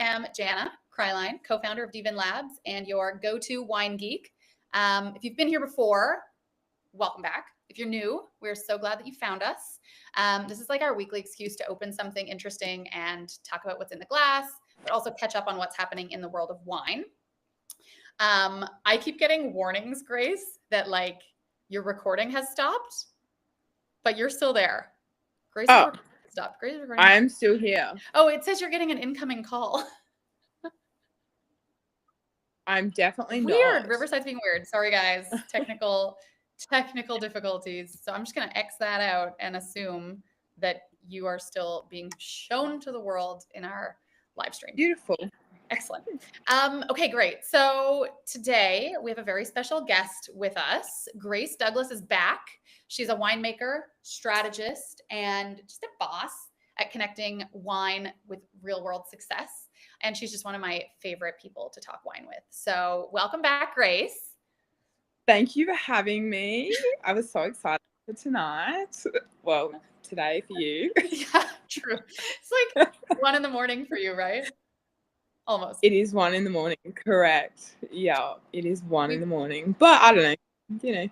am Jana Kryline, co-founder of dVIN Labs and your go-to wine geek. If you've been here before, welcome back. If you're new, we're so glad that you found us. This is like our weekly excuse to open something interesting and talk about what's in the glass, but also catch up on what's happening in the world of wine. I keep getting warnings, Grace, that like your recording has stopped, but you're still there. Grace stopped. Grace recording. I'm still here. Oh, it says you're getting an incoming call. I'm definitely weird. not. Riverside's being weird. Sorry, guys. Technical difficulties. So I'm just going to X that out and assume that you are still being shown to the world in our live stream. Beautiful. Excellent. Okay, great. So today we have a very special guest with us. Grace Douglas is back. She's a winemaker, strategist, and just a boss at connecting wine with real world success. And she's just one of my favorite people to talk wine with. So welcome back, Grace. Thank you for having me. I was so excited for tonight. Well, today for you. Yeah, true. It's like 1 a.m. for you, right? Almost. It is 1 a.m, correct. Yeah, it is 1 a.m. But I don't know, you know.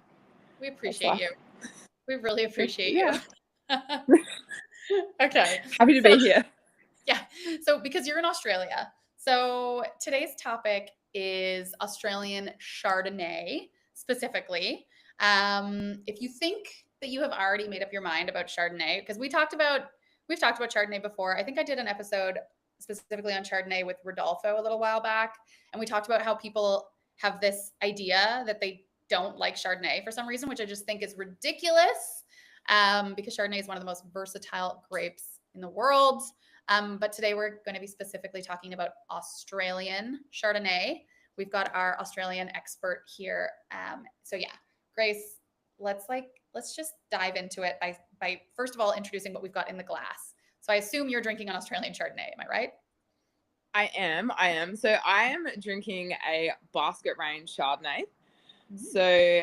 We appreciate you. We really appreciate you. Okay. Happy to be here. Yeah. So because you're in Australia. So today's topic is Australian Chardonnay specifically. If you think that you have already made up your mind about Chardonnay, because we've talked about Chardonnay before. I think I did an episode specifically on Chardonnay with Rodolfo a little while back. And we talked about how people have this idea that they don't like Chardonnay for some reason, which I just think is ridiculous because Chardonnay is one of the most versatile grapes in the world. But today we're going to be specifically talking about Australian Chardonnay. We've got our Australian expert here. So yeah, Grace, let's just dive into it by first of all introducing what we've got in the glass. So I assume you're drinking an Australian Chardonnay, am I right? I am. So I am drinking a basket range Chardonnay. Mm-hmm. So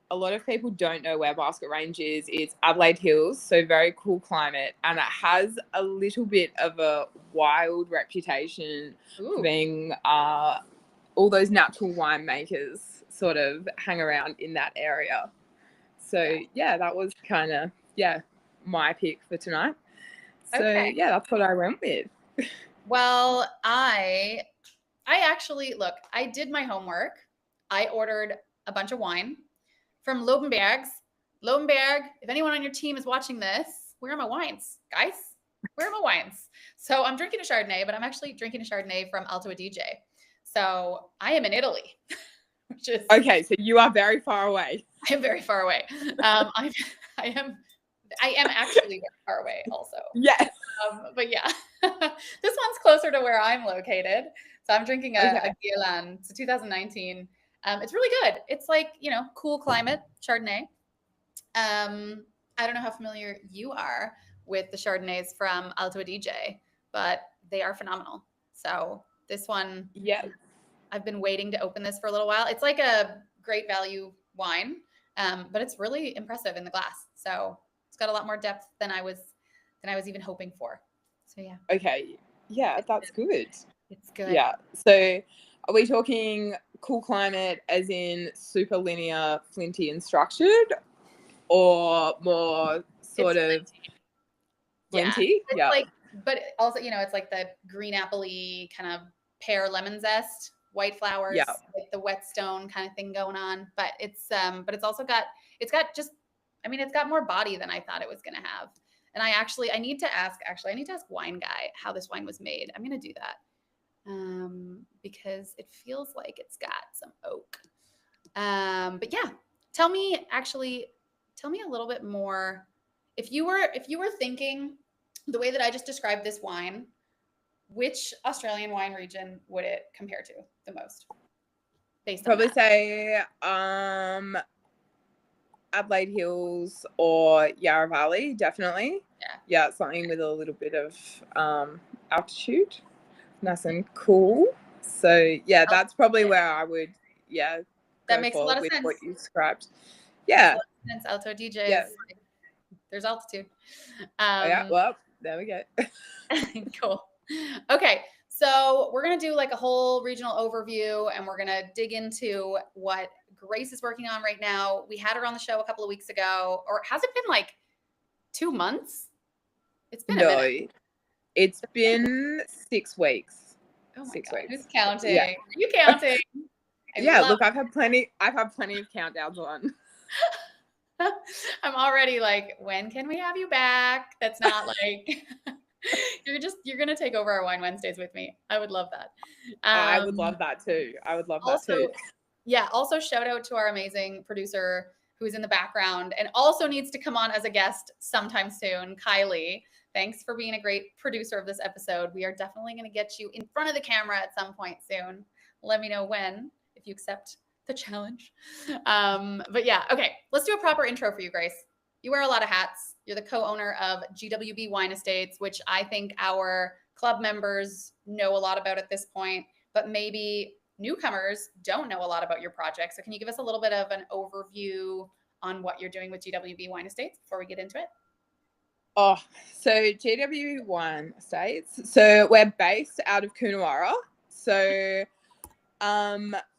a lot of people don't know where Basket Range is. It's Adelaide Hills, so very cool climate. And it has a little bit of a wild reputation for being all those natural winemakers sort of hang around in that area. So, yeah that was kind of, my pick for tonight. So, that's what I went with. Well, I actually, look, I did my homework. I ordered a bunch of wine from Lobenberg's. Lobenberg, if anyone on your team is watching this, where are my wines, guys? Where are my wines? So I'm drinking a Chardonnay, but I'm actually drinking a Chardonnay from Alto Adige. So I am in Italy, which is... Okay, so you are very far away. I am very far away. I am actually very far away also. Yes. But yeah, this one's closer to where I'm located. So I'm drinking a Guerlain. It's a 2019. It's really good. It's like, cool climate Chardonnay. I don't know how familiar you are with the Chardonnays from Alto Adige, but they are phenomenal. So this one, I've been waiting to open this for a little while. It's like a great value wine, but it's really impressive in the glass. So it's got a lot more depth than I was even hoping for. So yeah. Okay. Yeah, that's good. It's good. Yeah. So are we talking cool climate as in super linear, flinty and structured, or more sort of flinty? Yeah. Like, but also, it's like the green apple-y kind of pear lemon zest, white flowers, like the whetstone kind of thing going on. But it's also got more body than I thought it was going to have. And I need to ask Wine Guy how this wine was made. I'm going to do that. Because it feels like it's got some oak. But yeah, tell me a little bit more. If you were thinking the way that I just described this wine, which Australian wine region would it compare to the most? Based on that? Say Adelaide Hills or Yarra Valley, definitely. Yeah, something with a little bit of altitude. Nice and cool. So yeah, that's probably where I would that makes a lot of sense. What you described. Yeah. Alto Adige. There's altitude. Well, there we go. Cool. Okay, So we're going to do like a whole regional overview, and we're going to dig into what Grace is working on right now. We had her on the show a couple of weeks ago, or has it been like 2 months? It's been a No, minute. it's been 6 weeks. Oh my 6 God. weeks. Who's counting? Yeah. Are you counting? Yeah, look, I've had plenty of countdowns on. I'm already like, when can we have you back? That's not like you're gonna take over our Wine Wednesdays with me. I would love that. I would love that too. I would love that Also, too. yeah, also shout out to our amazing producer who's in the background and also needs to come on as a guest sometime soon, Kylie. Thanks for being a great producer of this episode. We are definitely going to get you in front of the camera at some point soon. Let me know when, if you accept the challenge. But yeah, okay, let's do a proper intro for you, Grace. You wear a lot of hats. You're the co-owner of GWB Wine Estates, which I think our club members know a lot about at this point, but maybe newcomers don't know a lot about your project. So can you give us a little bit of an overview on what you're doing with GWB Wine Estates before we get into it? Oh, so GWB Wine Estates. So we're based out of Coonawarra. So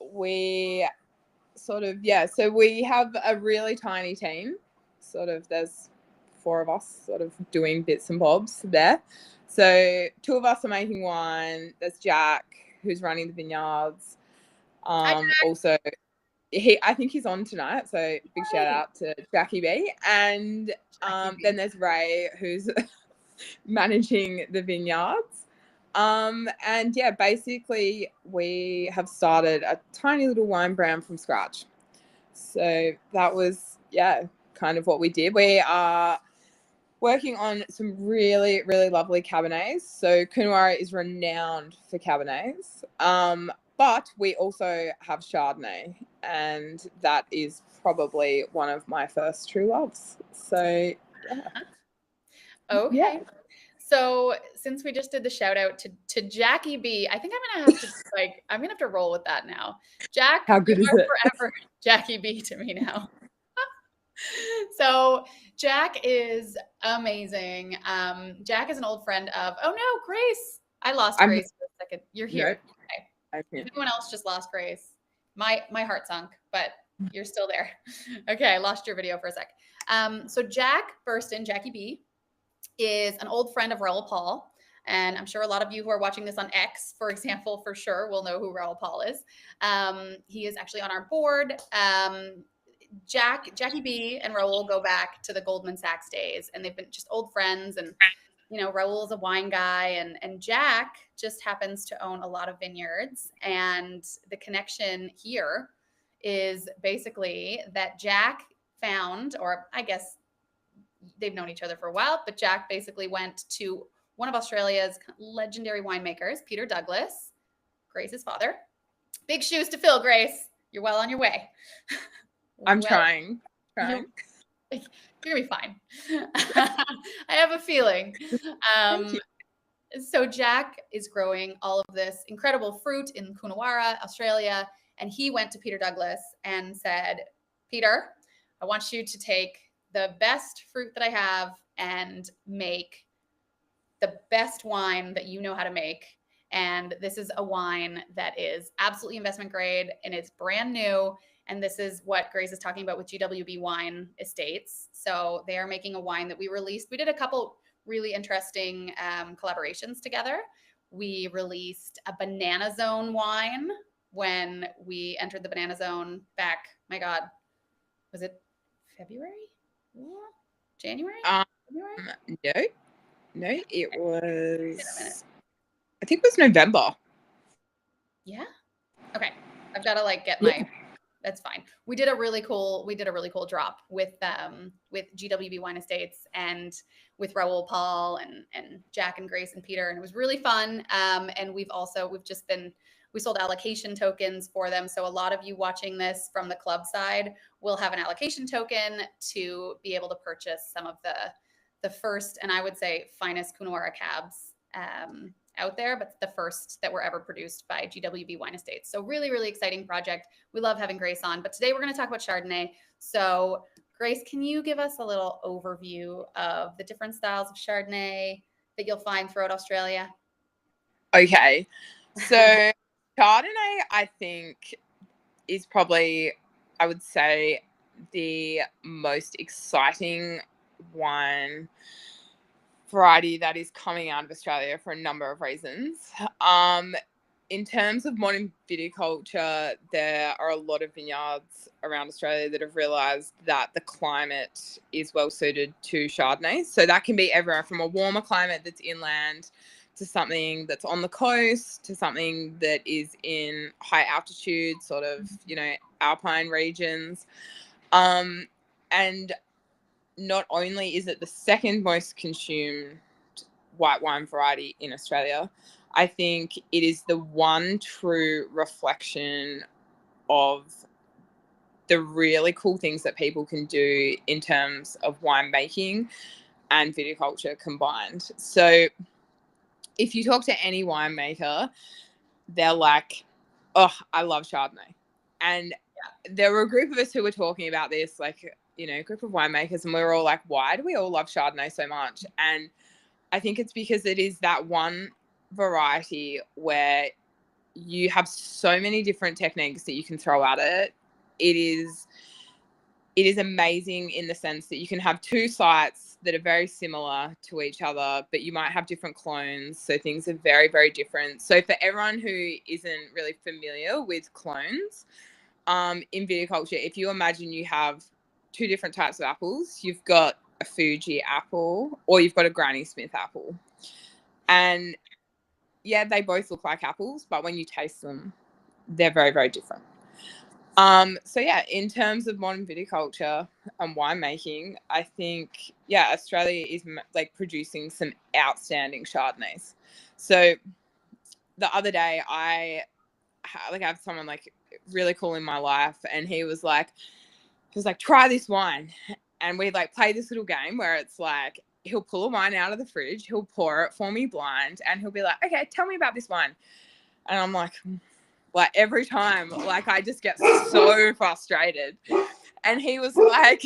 we so we have a really tiny team. There's 4 of us doing bits and bobs there. So 2 of us are making wine. There's Jack, who's running the vineyards. Also, I think he's on tonight. So big shout out to Jackie B. And then there's Ray, who's managing the vineyards. And yeah, basically we have started a tiny little wine brand from scratch. So that was, kind of what we did. We are working on some really, really lovely Cabernets. So Coonawarra is renowned for Cabernets. But we also have Chardonnay, and that is probably one of my first true loves. So, yeah. Okay. Yeah. So since we just did the shout out to Jackie B, I think I'm gonna have to roll with that now. Jack, How good is it? forever Jackie B to me now. So Jack is amazing. Jack is an old friend of, oh no, Grace. I lost Grace for a second. You're here. Nope. Okay. Everyone else just lost Grace. My heart sunk, but you're still there. Okay, I lost your video for a sec. So Jack Burston, Jackie B, is an old friend of Raoul Paul. And I'm sure a lot of you who are watching this on X, for example, for sure will know who Raoul Paul is. He is actually on our board. Jackie B and Raoul go back to the Goldman Sachs days, and they've been just old friends. And Raoul's a wine guy, and Jack just happens to own a lot of vineyards. And the connection here is basically that Jack found, or I guess they've known each other for a while, but Jack basically went to one of Australia's legendary winemakers, Peter Douglas, Grace's father. Big shoes to fill, Grace. You're well on your way. I'm trying. You're gonna be fine. I have a feeling. So Jack is growing all of this incredible fruit in Coonawarra, Australia, and he went to Peter Douglas and said, Peter, I want you to take the best fruit that I have and make the best wine that you know how to make. And this is a wine that is absolutely investment grade, and it's brand new. And this is what Grace is talking about with GWB Wine Estates. So they are making a wine that we released. We did a couple really interesting collaborations together. We released a Banana Zone wine when we entered the Banana Zone back, my God, was it February? January? February? No, it was, I think it was November. Yeah. Okay. I've got to get my, that's fine. We did a really cool drop with GWB Wine Estates and with Raoul Paul and Jack and Grace and Peter. And it was really fun. And we sold allocation tokens for them. So a lot of you watching this from the club side will have an allocation token to be able to purchase some of the first, and I would say finest Coonawarra cabs out there, but the first that were ever produced by GWB Wine Estates. So really, really exciting project. We love having Grace on, but today we're going to talk about Chardonnay. So Grace, can you give us a little overview of the different styles of Chardonnay that you'll find throughout Australia? Okay. So Chardonnay, I think, is probably, I would say, the most exciting wine variety that is coming out of Australia for a number of reasons. In terms of modern viticulture, there are a lot of vineyards around Australia that have realised that the climate is well suited to Chardonnay. So that can be everywhere from a warmer climate that's inland to something that's on the coast to something that is in high altitude, sort of, alpine regions. And not only is it the second most consumed white wine variety in Australia, I think it is the one true reflection of the really cool things that people can do in terms of winemaking and viticulture combined. So if you talk to any winemaker, they're like, oh, I love Chardonnay. And there were a group of us who were talking about this, like, a group of winemakers, and we were all like, why do we all love Chardonnay so much? And I think it's because it is that one variety where you have so many different techniques that you can throw at it. It is amazing in the sense that you can have two sites that are very similar to each other, but you might have different clones. So things are very, very different. So for everyone who isn't really familiar with clones, in viticulture, if you imagine you have two different types of apples, you've got a Fuji apple or you've got a Granny Smith apple. And yeah, they both look like apples, but when you taste them, they're very, very different. So yeah, in terms of modern viticulture and winemaking, I think, Australia is like producing some outstanding Chardonnays. So the other day I have someone like really cool in my life, and he was like, try this wine. And we like play this little game where it's like, he'll pull a wine out of the fridge, he'll pour it for me blind, and he'll be like, okay, tell me about this wine. And I'm like every time, like, I just get so frustrated. And he was like,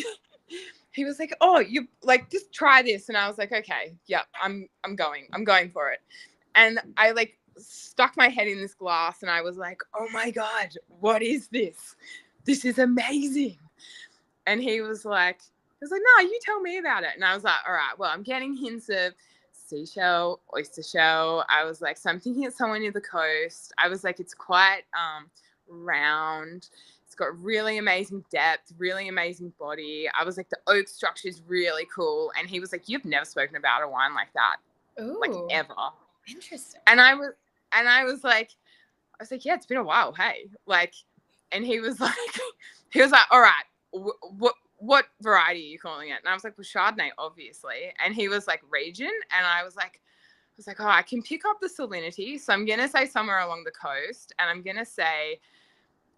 oh, you like, just try this. And I was like, okay, yeah, I'm going for it. And I like stuck my head in this glass and I was like, oh my God, what is this? This is amazing. And he was like, no, you tell me about it. And I was like, all right, well, I'm getting hints of seashell, oyster shell. I was like, so I'm thinking it's somewhere near the coast. I was like, it's quite round. It's got really amazing depth, really amazing body. I was like, the oak structure is really cool. And he was like, you've never spoken about a wine like that. Ooh, like ever. Interesting. And I was like, yeah, it's been a while. Hey, like, and he was like, all right, what variety are you calling it? And I was like, well, Chardonnay, obviously. And he was like, region. And I was like, oh, I can pick up the salinity. So I'm going to say somewhere along the coast. And I'm going to say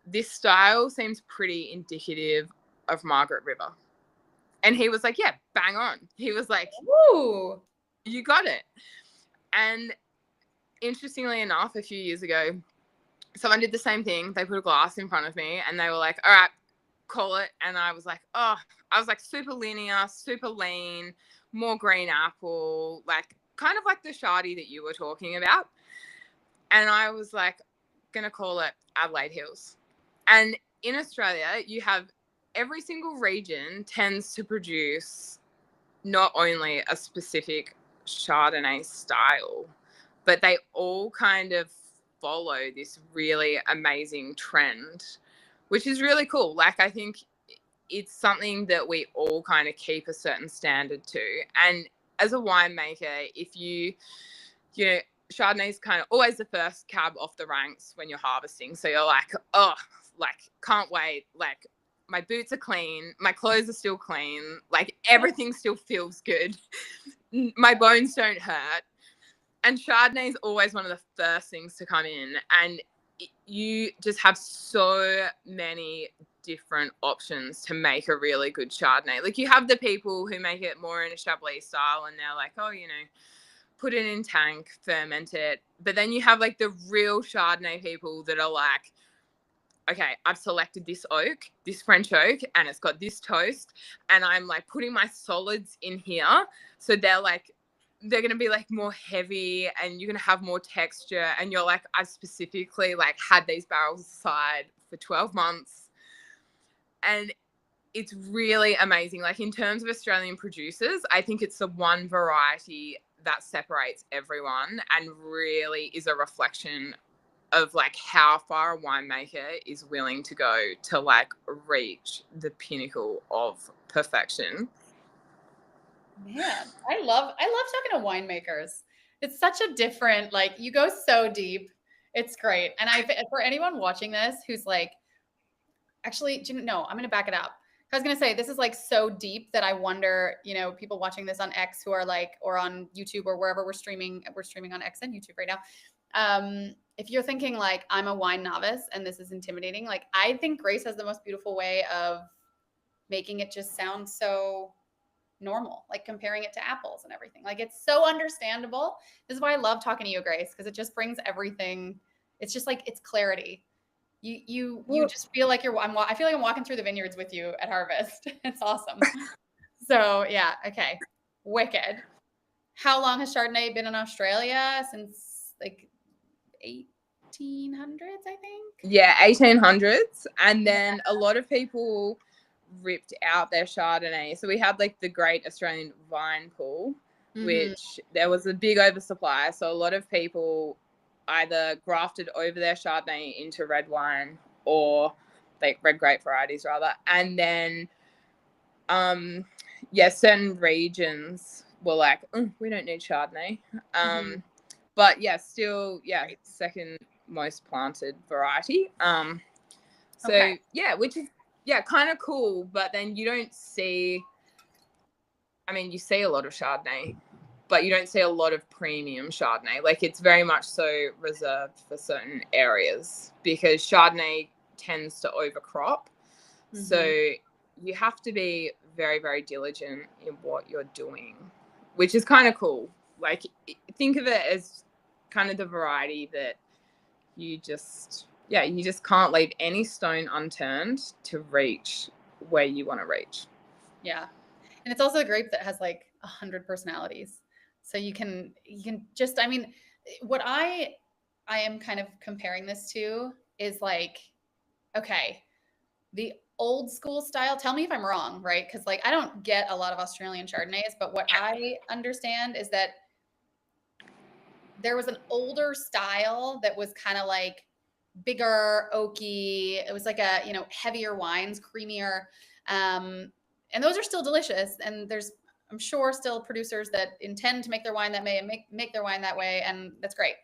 this style seems pretty indicative of Margaret River. And he was like, yeah, bang on. He was like, ooh, you got it. And interestingly enough, a few years ago, someone did the same thing. They put a glass in front of me and they were like, all right, call it. And I was like, super linear, super lean, more green apple, like kind of like the Shardy that you were talking about. And I was like, gonna call it Adelaide Hills. And in Australia, you have every single region tends to produce not only a specific Chardonnay style, but they all kind of follow this really amazing trend, which is really cool. Like, I think it's something that we all kind of keep a certain standard to. And as a winemaker, if you know, Chardonnay is kind of always the first cab off the ranks when you're harvesting. So you're like, oh, like, can't wait. Like, my boots are clean. My clothes are still clean. Like, everything still feels good. My bones don't hurt. And Chardonnay is always one of the first things to come in. And you just have so many different options to make a really good Chardonnay. Like, you have the people who make it more in a Chablis style and they're like, oh, put it in tank, ferment it. But then you have like the real Chardonnay people that are like, okay, I've selected this oak, this French oak, and it's got this toast, and I'm like putting my solids in here. So they're like they're going to be like more heavy and you're going to have more texture. And you're like, I specifically like had these barrels aside for 12 months. And it's really amazing. Like in terms of Australian producers, I think it's the one variety that separates everyone and really is a reflection of like how far a winemaker is willing to go to like reach the pinnacle of perfection. Man, I love talking to winemakers. It's such a different, like, you go so deep. It's great. And for anyone watching this who's like, actually, no, I'm going to back it up. I was going to say, this is like so deep that I wonder, people watching this on X who are like, or on YouTube or wherever we're streaming on X and YouTube right now. If you're thinking like, I'm a wine novice and this is intimidating, like, I think Grace has the most beautiful way of making it just sound so normal, like comparing it to apples and everything. Like, it's so understandable. This is why I love talking to you, Grace, because it just brings everything. It's just like, it's clarity. You just feel like I feel like I'm walking through the vineyards with you at harvest. It's awesome. So yeah. Okay. Wicked. How long has Chardonnay been in Australia? Since like 1800s, I think. Yeah, 1800s. And then a lot of people ripped out their Chardonnay. So we had like the Great Australian Vine Pool, which there was a big oversupply. So a lot of people either grafted over their Chardonnay into red wine or like red grape varieties rather. And then, certain regions were like, we don't need Chardonnay. But yeah, still, second most planted variety. Which is, kind of cool. But then you don't see, you see a lot of Chardonnay, but you don't see a lot of premium Chardonnay. Like, it's very much so reserved for certain areas because Chardonnay tends to overcrop. So you have to be very, very diligent in what you're doing, which is kind of cool. Like, think of it as kind of the variety that you just can't leave any stone unturned to reach where you want to reach. Yeah. And it's also a grape that has like 100 personalities. So you can just, what I am kind of comparing this to is like, okay, the old school style, tell me if I'm wrong, right? Because like, I don't get a lot of Australian Chardonnays, but what I understand is that there was an older style that was kind of like bigger, oaky. It was like a, heavier wines, creamier. And those are still delicious. And I'm sure still producers that intend to make their wine that way and make their wine that way. And that's great.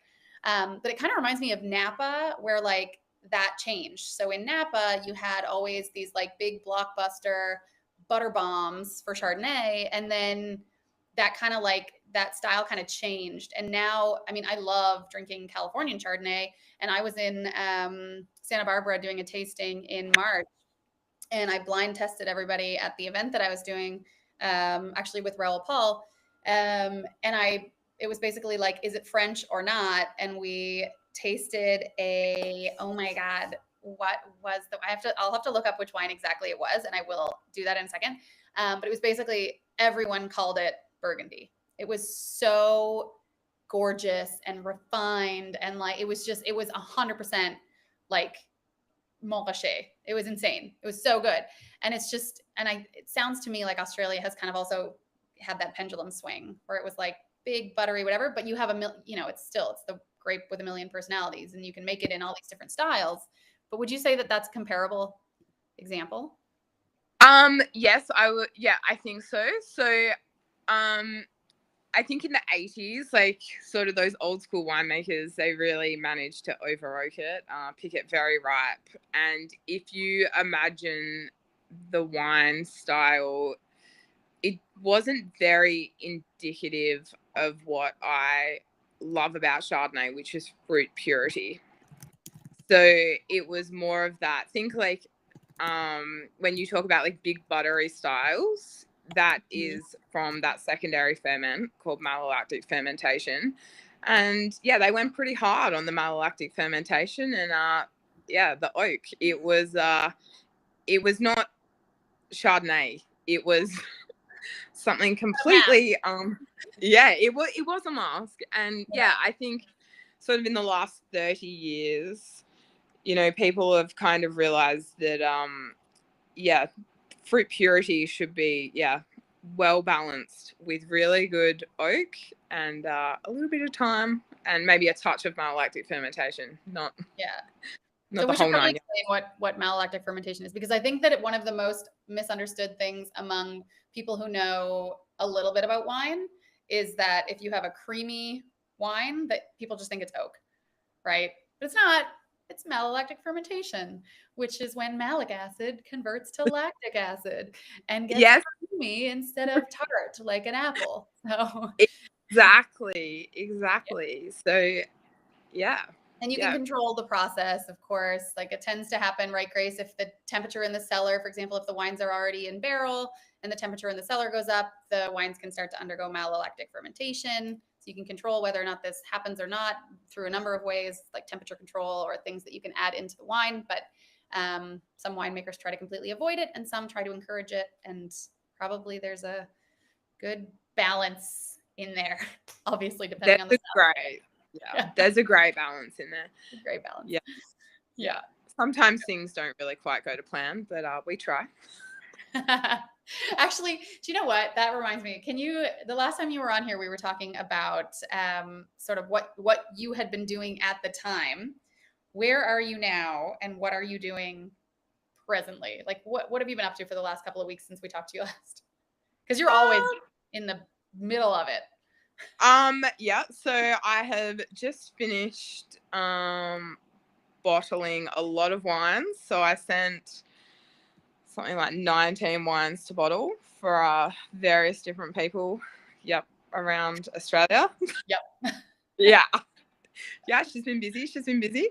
But it kind of reminds me of Napa, where like that changed. So in Napa, you had always these like big blockbuster butter bombs for Chardonnay. And then that kind of like, that style kind of changed. And now, I love drinking Californian Chardonnay. And I was in Santa Barbara doing a tasting in March. And I blind tested everybody at the event that I was doing, actually with Raoul Paul. It was basically like, is it French or not? And we tasted oh my God, what was I'll have to look up which wine exactly it was. And I will do that in a second. But it was basically, everyone called it Burgundy. It was so gorgeous and refined. And like, it was 100% like Montrachet. It was insane. It was so good. And it sounds to me like Australia has kind of also had that pendulum swing where it was like big, buttery, whatever, but you have it's the grape with a million personalities and you can make it in all these different styles. But would you say that that's comparable example? Yes, I would. Yeah, I think so. So, I think in the 80s, like sort of those old school winemakers, they really managed to over oak it, pick it very ripe. And if you imagine the wine style, it wasn't very indicative of what I love about Chardonnay, which is fruit purity. So it was more of that. Think like when you talk about like big buttery styles, that is from that secondary ferment called malolactic fermentation. And yeah, they went pretty hard on the malolactic fermentation and the oak. It was not Chardonnay. It was something completely yeah, it was a mask. And yeah, I think sort of in the last 30 years, you know, people have kind of realized that yeah, fruit purity should be well balanced with really good oak and a little bit of time and maybe a touch of malolactic fermentation, not so the we should whole probably nine. explain what malolactic fermentation is, because I think that one of the most misunderstood things among people who know a little bit about wine is that if you have a creamy wine, that people just think it's oak, right? But it's not. It's malolactic fermentation, which is when malic acid converts to lactic acid and gets Yes, creamy instead of tart like an apple. So exactly. yeah. So yeah. And you can control the process, of course. Like it tends to happen, right, Grace? If the temperature in the cellar, for example, if the wines are already in barrel and the temperature in the cellar goes up, the wines can start to undergo malolactic fermentation. So you can control whether or not this happens or not through a number of ways, like temperature control or things that you can add into the wine. But some winemakers try to completely avoid it and some try to encourage it. And probably there's a good balance in there, obviously, depending on the style. There's a great balance in there. Great balance. Yeah. Sometimes things don't really quite go to plan, but we try. Actually, do you know what? That reminds me. The last time you were on here, we were talking about sort of what you had been doing at the time. Where are you now and what are you doing presently? Like what have you been up to for the last couple of weeks since we talked to you last? Because you're always in the middle of it. Yeah, so I have just finished bottling a lot of wines. So I sent something like 19 wines to bottle for various different people around Australia. Yep. Yeah, she's been busy.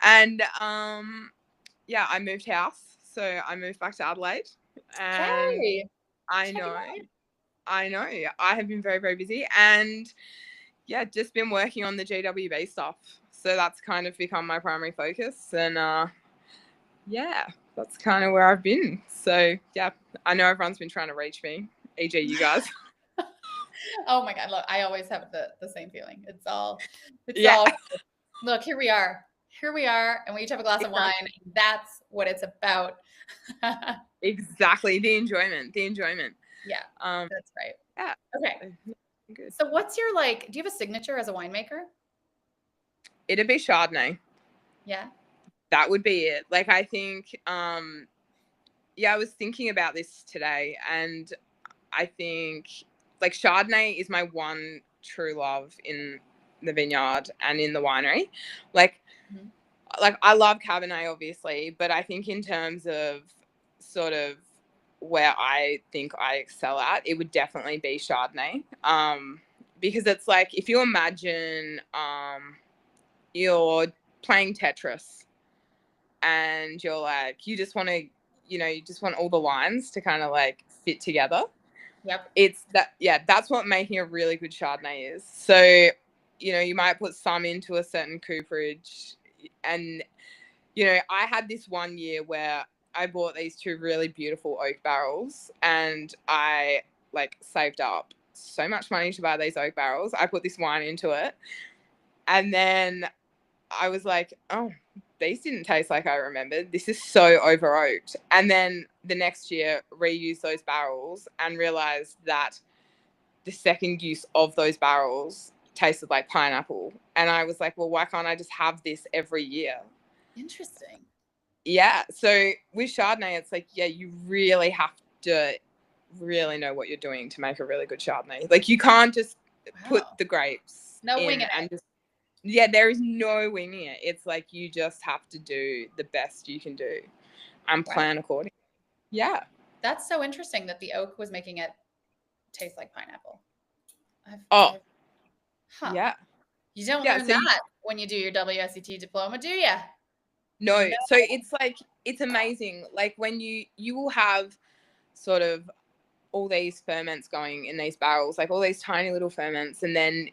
And I moved house, so I moved back to Adelaide. And hey, I know I have been very, very busy, and just been working on the GWB stuff. So that's kind of become my primary focus. And that's kind of where I've been. So I know everyone's been trying to reach me, e.g. you guys. Oh my God, look, I always have the same feeling. It's all look, here we are, and we each have a glass of wine. That's what it's about. Exactly, the enjoyment. Yeah, that's right. Yeah. Okay. Good. So what's your, like, do you have a signature as a winemaker? It'd be Chardonnay. Yeah. That would be it. Like, I think, I was thinking about this today, and I think, like, Chardonnay is my one true love in the vineyard and in the winery. Like, like I love Cabernet, obviously, but I think in terms of sort of where I think I excel at, it would definitely be Chardonnay. Because it's like, if you imagine you're playing Tetris and you're like, you just want to, you just want all the lines to kind of like fit together. Yep. It's that, that's what making a really good Chardonnay is. So, you might put some into a certain cooperage, and, I had this one year where I bought these two really beautiful oak barrels, and I like saved up so much money to buy these oak barrels. I put this wine into it, and then I was like, oh, these didn't taste like I remembered. This is so over oaked. And then the next year, reused those barrels and realized that the second use of those barrels tasted like pineapple. And I was like, well, why can't I just have this every year? Interesting. Yeah. So with Chardonnay, it's like, you really have to really know what you're doing to make a really good Chardonnay. Like, you can't just put the grapes in and just, there is no winging it. It's like, you just have to do the best you can do and plan accordingly. Yeah. That's so interesting that the oak was making it taste like pineapple. Yeah. You don't learn that when you do your WSET diploma, do you? No. So it's like, it's amazing. Like, when you will have sort of all these ferments going in these barrels, like all these tiny little ferments, and then,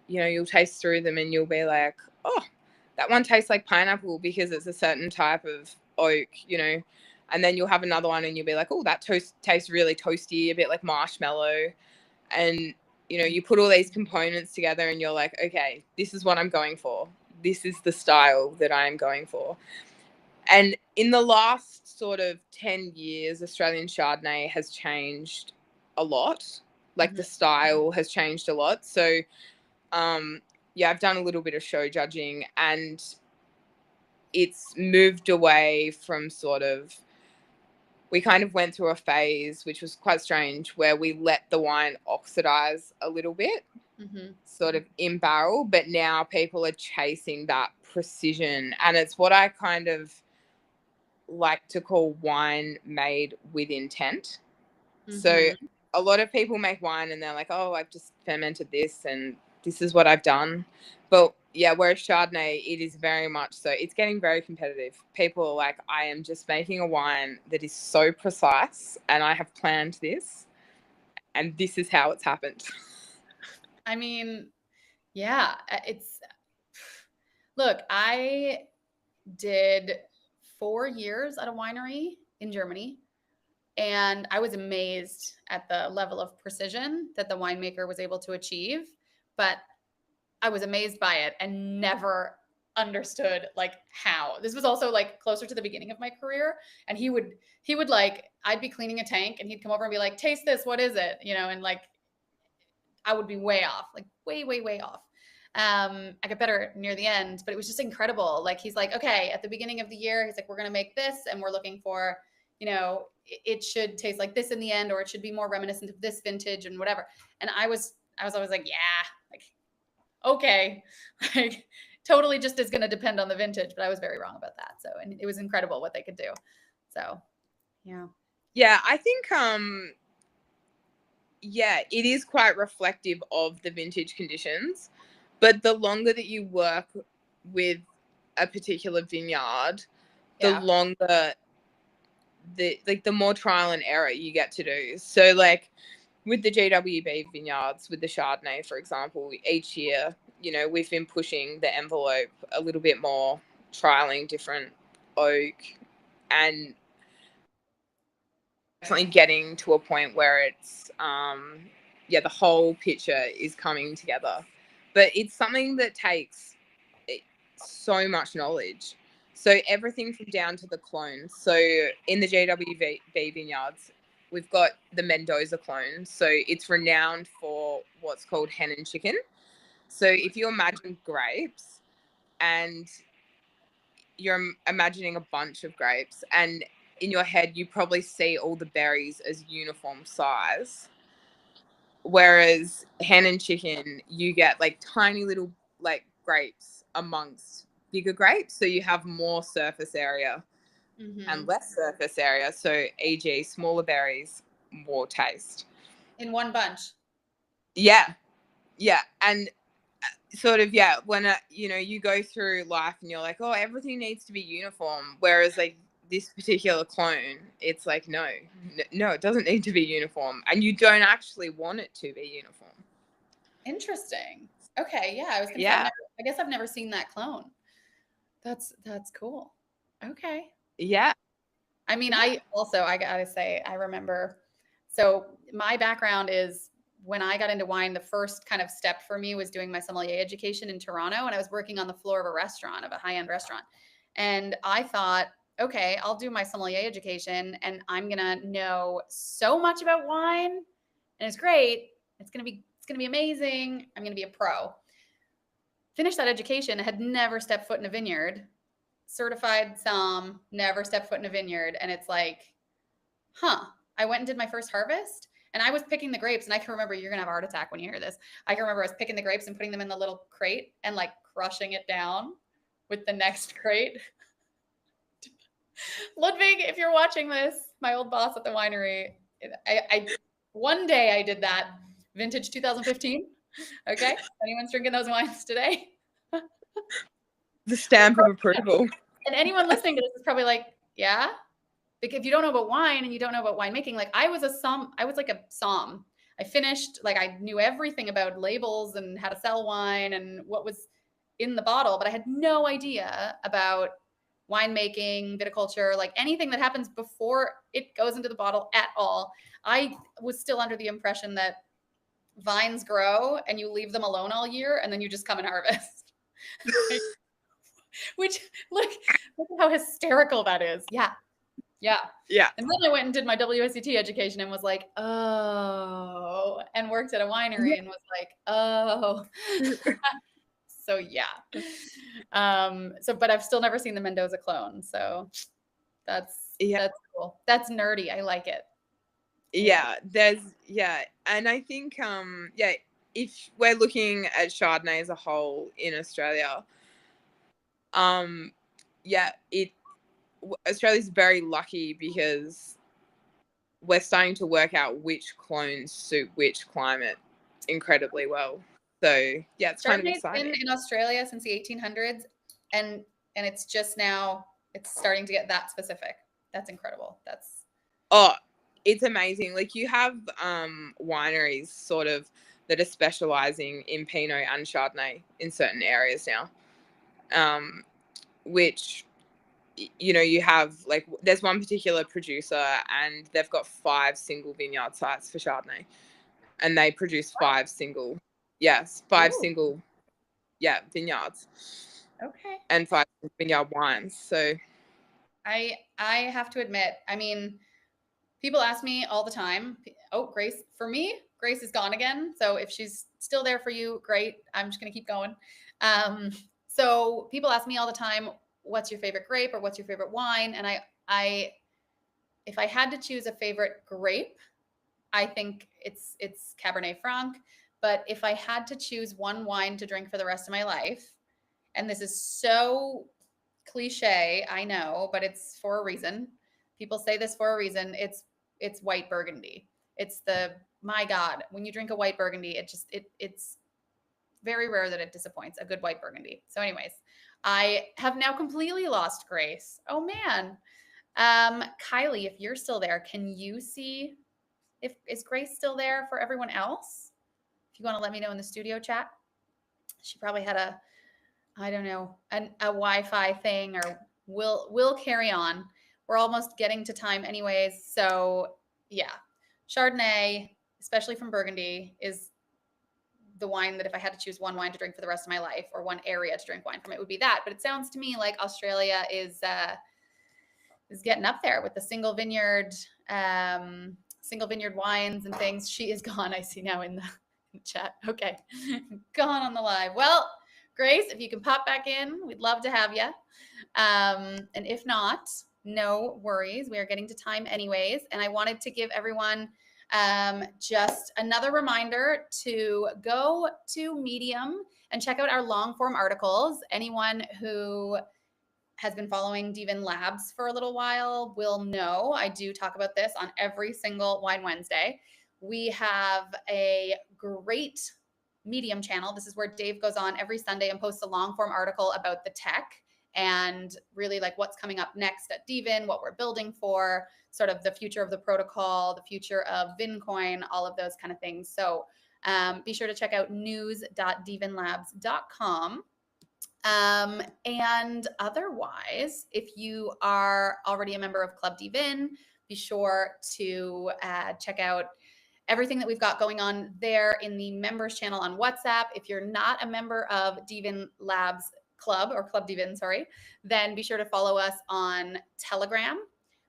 you'll taste through them and you'll be like, oh, that one tastes like pineapple because it's a certain type of oak, And then you'll have another one and you'll be like, oh, that tastes really toasty, a bit like marshmallow. And, you know, you put all these components together and you're like, okay, this is what I'm going for. This is the style that I am going for. And in the last sort of 10 years, Australian Chardonnay has changed a lot. Like the style has changed a lot. So, yeah, I've done a little bit of show judging and it's moved away from sort of, we kind of went through a phase, which was quite strange, where we let the wine oxidize a little bit, sort of in barrel, but now people are chasing that precision. And it's what I kind of like to call wine made with intent. So a lot of people make wine and they're like, oh, I've just fermented this and this is what I've done. But yeah, whereas Chardonnay, it is very much so. It's getting very competitive. People are like, I am just making a wine that is so precise and I have planned this and this is how it's happened. I mean, yeah, look, I did 4 years at a winery in Germany. And I was amazed at the level of precision that the winemaker was able to achieve. But I was amazed by it and never understood like how. This was also like closer to the beginning of my career. And he would like, I'd be cleaning a tank and he'd come over and be like, taste this, what is it? You know, and like I would be way off, like way off. I got better near the end, but it was just incredible. Like he's like, okay, at the beginning of the year, he's like, we're gonna make this and we're looking for, you know, it should taste like this in the end, or it should be more reminiscent of this vintage and whatever. And I was always like, yeah, like, okay, like totally just is going to depend on the vintage, but I was very wrong about that. So, and it was incredible what they could do. So, yeah. Yeah, I think, yeah, it is quite reflective of the vintage conditions, but the longer that you work with a particular vineyard, the longer the more trial and error you get to do. So like with the GWB vineyards, with the Chardonnay, for example, each year, you know, we've been pushing the envelope a little bit more, trialing different oak and definitely getting to a point where it's, yeah, the whole picture is coming together. But it's something that takes so much knowledge. So everything from down to the clone. So in the GWB vineyards, we've got the Mendoza clone. So it's renowned for what's called hen and chicken. So if you imagine grapes and you're imagining a bunch of grapes and in your head you probably see all the berries as uniform size. Whereas hen and chicken, you get like tiny little like grapes amongst bigger grapes, so you have more surface area and less surface area. So, e.g., smaller berries, more taste in one bunch. Yeah, and sort of when you know you go through life and you're like, oh, everything needs to be uniform. Whereas like this particular clone, it's like no, it doesn't need to be uniform, and you don't actually want it to be uniform. Interesting. Okay, yeah, I was gonna say, I guess I've never seen that clone. That's cool. Okay. Yeah. I mean, I gotta say, I remember, so my background is when I got into wine, the first kind of step for me was doing my sommelier education in Toronto, and I was working on the floor of a restaurant, of a high-end restaurant. And I thought, okay, I'll do my sommelier education and I'm gonna know so much about wine, and it's great. It's gonna be amazing. I'm gonna be a pro. Finished that education, had never stepped foot in a vineyard. Certified somm, never stepped foot in a vineyard. And it's like, I went and did my first harvest and I was picking the grapes. And I can remember, you're going to have a heart attack when you hear this. I can remember I was picking the grapes and putting them in the little crate and like crushing it down with the next crate. Ludwig, if you're watching this, my old boss at the winery, I one day I did that, vintage 2015. Okay. Anyone's drinking those wines today? The stamp of approval. And anyone listening to this is probably like, yeah. Like if you don't know about wine and you don't know about winemaking, like I was like a somm. I finished, like I knew everything about labels and how to sell wine and what was in the bottle, but I had no idea about winemaking, viticulture, like anything that happens before it goes into the bottle at all. I was still under the impression that vines grow and you leave them alone all year and then you just come and harvest. Which look at how hysterical that is. Yeah. Yeah. Yeah. And then I went and did my WSET education and was like, oh, and worked at a winery and was like, oh. So yeah. But I've still never seen the Mendoza clone. So that's cool. That's nerdy. I like it. Yeah, and I think if we're looking at Chardonnay as a whole in Australia, Australia's very lucky because we're starting to work out which clones suit which climate incredibly well. So yeah, it's kind of exciting. Been in Australia since the 1800s, and it's just now it's starting to get that specific. That's incredible. It's amazing. Like you have wineries sort of that are specializing in Pinot and Chardonnay in certain areas now, which, you know, you have like there's one particular producer and they've got 5 single vineyard sites for Chardonnay, and they produce 5 single vineyards. Okay. And 5 vineyard wines. So I have to admit, I mean, people ask me all the time, oh, Grace, for me, Grace is gone again. So if she's still there for you, great. I'm just going to keep going. So people ask me all the time, what's your favorite grape or what's your favorite wine? And if I had to choose a favorite grape, I think it's Cabernet Franc. But if I had to choose one wine to drink for the rest of my life, and this is so cliche, I know, but it's for a reason. People say this for a reason. It's white Burgundy. It's my God, when you drink a white Burgundy, it's very rare that it disappoints, a good white Burgundy. So anyways, I have now completely lost Grace. Oh man. Kylie, if you're still there, can you see is Grace still there for everyone else? If you want to let me know in the studio chat. She probably had a Wi-Fi thing, or we'll carry on. We're almost getting to time anyways. So yeah, Chardonnay, especially from Burgundy, is the wine that if I had to choose one wine to drink for the rest of my life or one area to drink wine from, it would be that. But it sounds to me like Australia is getting up there with the single vineyard wines and things. She is gone. I see now in the chat. Okay. Gone on the live. Well, Grace, if you can pop back in, we'd love to have you. And if not, no worries. We are getting to time anyways. And I wanted to give everyone just another reminder to go to Medium and check out our long form articles. Anyone who has been following dVIN Labs for a little while will know I do talk about this on every single Wine Wednesday. We have a great Medium channel. This is where Dave goes on every Sunday and posts a long form article about the tech and really like what's coming up next at dVIN, what we're building for, sort of the future of the protocol, the future of VinCoin, all of those kind of things. So be sure to check out news.dvinlabs.com. And otherwise, if you are already a member of Club dVIN, be sure to check out everything that we've got going on there in the members channel on WhatsApp. If you're not a member of dVIN Labs Club or Club dVIN, then be sure to follow us on Telegram.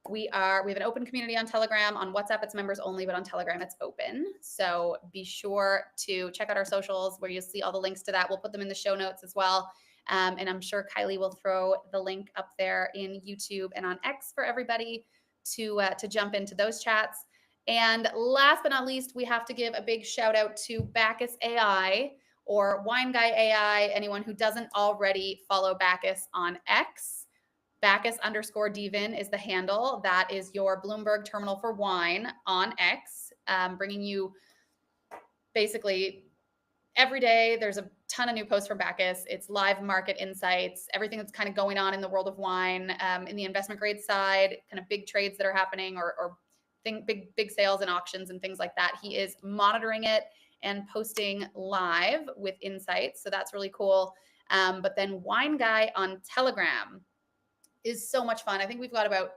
We have an open community on Telegram. On WhatsApp, it's members only, but on Telegram, it's open. So be sure to check out our socials where you'll see all the links to that. We'll put them in the show notes as well. And I'm sure Kylie will throw the link up there in YouTube and on X for everybody to jump into those chats. And last but not least, we have to give a big shout out to Bacchus AI or Wine Guy AI. Anyone who doesn't already follow Bacchus on X, Bacchus_dVIN is the handle. That is your Bloomberg terminal for wine on X, bringing you basically every day. There's a ton of new posts from Bacchus. It's live market insights, everything that's kind of going on in the world of wine, in the investment grade side, kind of big trades that are happening or big sales and auctions and things like that. He is monitoring it and posting live with insights. So that's really cool. But then Wine Guy on Telegram is so much fun. I think we've got about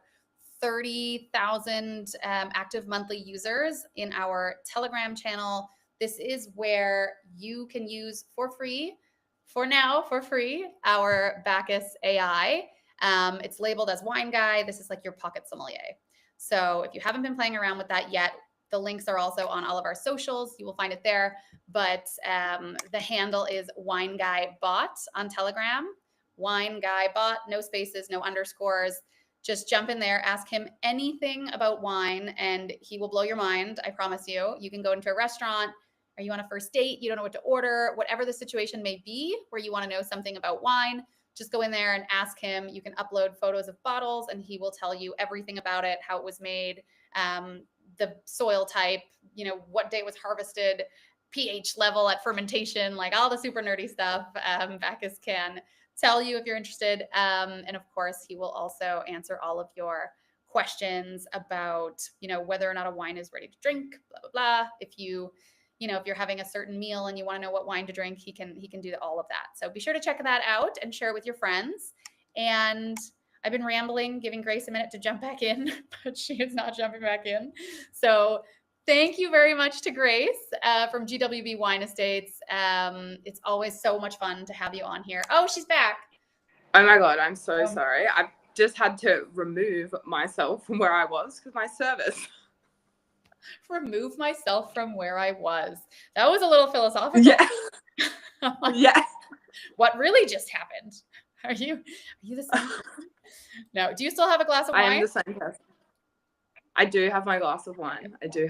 30,000 active monthly users in our Telegram channel. This is where you can use for free, our Bacchus AI. It's labeled as Wine Guy. This is like your pocket sommelier. So if you haven't been playing around with that yet, the links are also on all of our socials. You will find it there. But the handle is Wine Guy Bot on Telegram. Wine Guy Bot, no spaces, no underscores. Just jump in there, ask him anything about wine, and he will blow your mind. I promise you. You can go into a restaurant. Are you on a first date? You don't know what to order. Whatever the situation may be where you want to know something about wine, just go in there and ask him. You can upload photos of bottles, and he will tell you everything about it, how it was made, the soil type, what day it was harvested, pH level at fermentation, like all the super nerdy stuff. Bacchus can tell you if you're interested. And of course, he will also answer all of your questions about, whether or not a wine is ready to drink, blah, blah, blah. If you're having a certain meal and you want to know what wine to drink, he can do all of that. So be sure to check that out and share it with your friends. And I've been rambling, giving Grace a minute to jump back in, but she is not jumping back in. So thank you very much to Grace from GWB Wine Estates. It's always so much fun to have you on here. Oh, she's back. Oh my God, I'm so sorry. I've just had to remove myself from where I was because my service. Remove myself from where I was. That was a little philosophical. Yeah. Like, yeah. What really just happened? Are you the same person? No. Do you still have a glass of wine? I am the same person. I do have my glass of wine. Okay.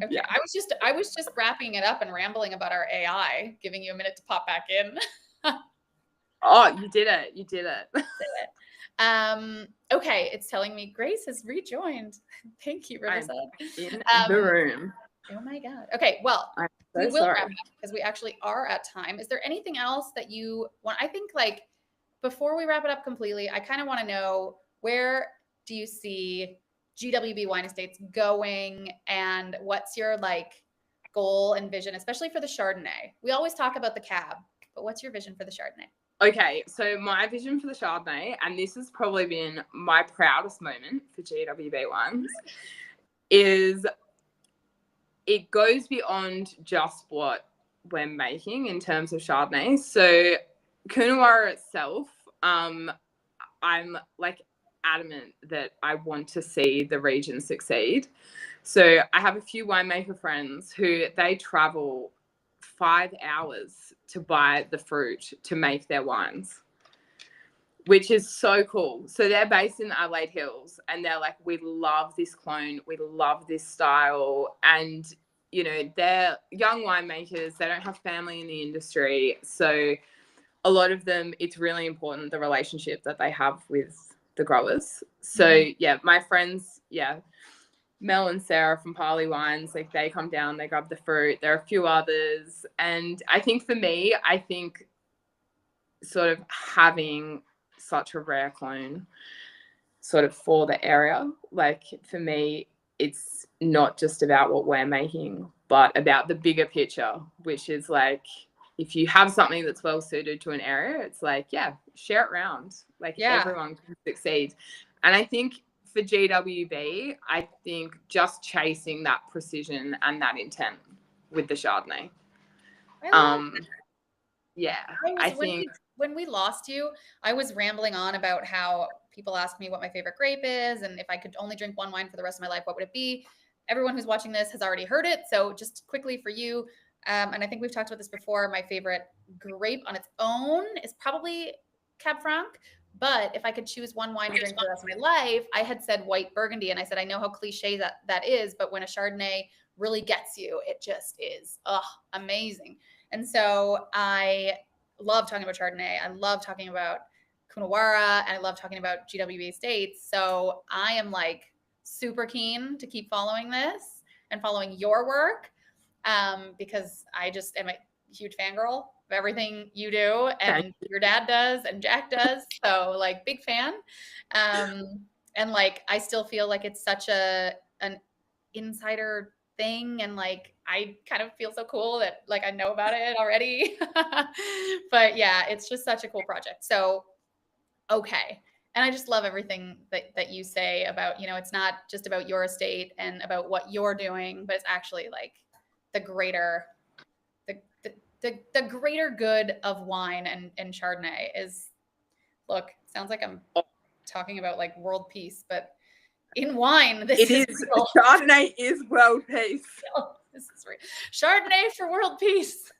Yeah. I was just wrapping it up and rambling about our AI, giving you a minute to pop back in. Oh, you did it. Did it. Okay, it's telling me Grace has rejoined. Thank you, Riverside. In the room. Oh my God. Okay, well, we will wrap up because we actually are at time. Is there anything else that you want? I think before we wrap it up completely, I kind of want to know, where do you see GWB Wine Estates going, and what's your goal and vision, especially for the Chardonnay? We always talk about the cab, but what's your vision for the Chardonnay? Okay, so my vision for the Chardonnay, and this has probably been my proudest moment for GWB Wines, is it goes beyond just what we're making in terms of Chardonnay. So Coonawarra itself, I'm adamant that I want to see the region succeed. So I have a few winemaker friends who they travel 5 hours to buy the fruit to make their wines, which is so cool. So they're based in the Adelaide Hills, and they're like, we love this clone, we love this style. And they're young winemakers, they don't have family in the industry, so a lot of them, it's really important, the relationship that they have with the growers. So yeah, my friends, Mel and Sarah from Parley Wines, they come down, they grab the fruit. There are a few others. And I think for me, sort of having such a rare clone sort of for the area, for me, it's not just about what we're making, but about the bigger picture, which is if you have something that's well suited to an area, it's share it around. Everyone can succeed. And I think for GWB, I think just chasing that precision and that intent with the Chardonnay. I think when we lost you, I was rambling on about how people ask me what my favorite grape is, and if I could only drink one wine for the rest of my life, what would it be? Everyone who's watching this has already heard it. So just quickly for you, and I think we've talked about this before, my favorite grape on its own is probably Cab Franc. But if I could choose one wine to drink for the rest of my life, I had said white Burgundy. And I said, I know how cliche that is, but when a Chardonnay really gets you, it just is amazing. And so I love talking about Chardonnay. I love talking about Coonawarra, and I love talking about GWB Estates. So I am super keen to keep following this and following your work, because I just am a huge fangirl of everything you do, and your dad does, and Jack does. So big fan. And I still feel it's such an insider thing, and I kind of feel so cool that I know about it already. But yeah, it's just such a cool project. So okay, And I just love everything that you say about, you know, it's not just about your estate and about what you're doing, but it's actually like the greater the greater good of wine and Chardonnay is, look, sounds like I'm talking about like world peace, but in wine, this is real. Chardonnay is world peace. This is real. Chardonnay for world peace.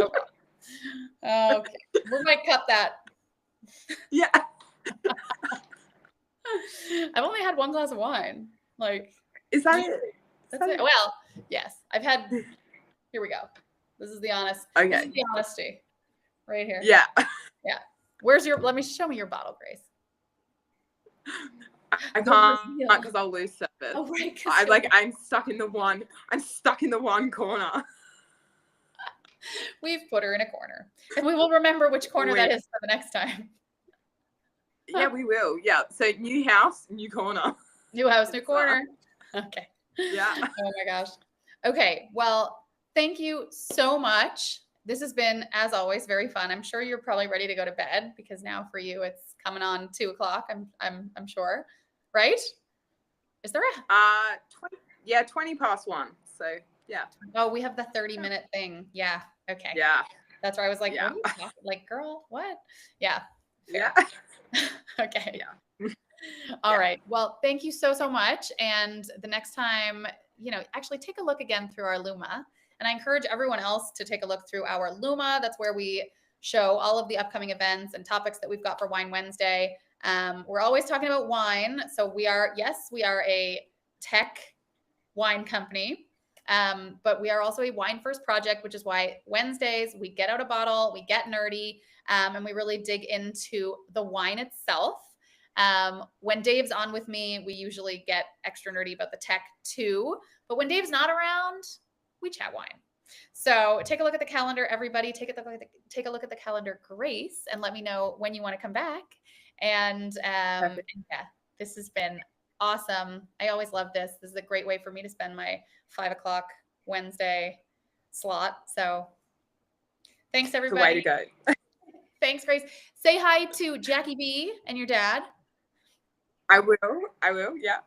Oh God. Okay, we might cut that. Yeah. I've only had one glass of wine. Like, is that it? That's it. Well, yes, I've had. Here we go. This is the honest. Okay. This is the honesty, right here. Yeah. Yeah. Where's your? Let me show me your bottle, Grace. I can't because I'll lose service. Oh right. I'm stuck in the one. I'm stuck in the one corner. We've put her in a corner, and we will remember which corner that is for the next time. Yeah, we will. Yeah. So new house, new corner. New house, new corner. Okay. Yeah. Oh my gosh. Okay. Well, thank you so much. This has been, as always, very fun. I'm sure you're probably ready to go to bed because now for you it's coming on 2:00. I'm sure, right? Is there a 20 past 1. So yeah. Oh, we have the 30-minute thing. Yeah. Okay. Yeah. That's where I was like, what are you talking? Like, girl, what? Yeah. Fair. Yeah. Okay. Yeah. All right. Well, thank you so much. And the next time, you know, actually take a look again through our Luma. And I encourage everyone else to take a look through our Luma. That's where we show all of the upcoming events and topics that we've got for Wine Wednesday. We're always talking about wine. So we are a tech wine company. But we are also a wine first project, which is why Wednesdays we get out a bottle, we get nerdy, and we really dig into the wine itself. When Dave's on with me, we usually get extra nerdy about the tech too. But when Dave's not around, we chat wine. So take a look at the calendar, everybody. Take a look at the calendar, Grace, and let me know when you want to come back. And yeah, this has been awesome. I always love this. This is a great way for me to spend my 5:00 Wednesday slot. So thanks, everybody. It's the way to go. Thanks, Grace. Say hi to Jackie B and your dad. I will. Yeah.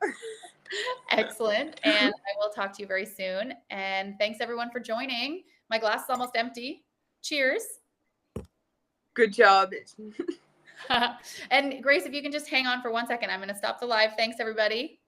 Excellent. And I will talk to you very soon. And thanks, everyone, for joining. My glass is almost empty. Cheers. Good job. And Grace, if you can just hang on for 1 second, I'm going to stop the live. Thanks, everybody.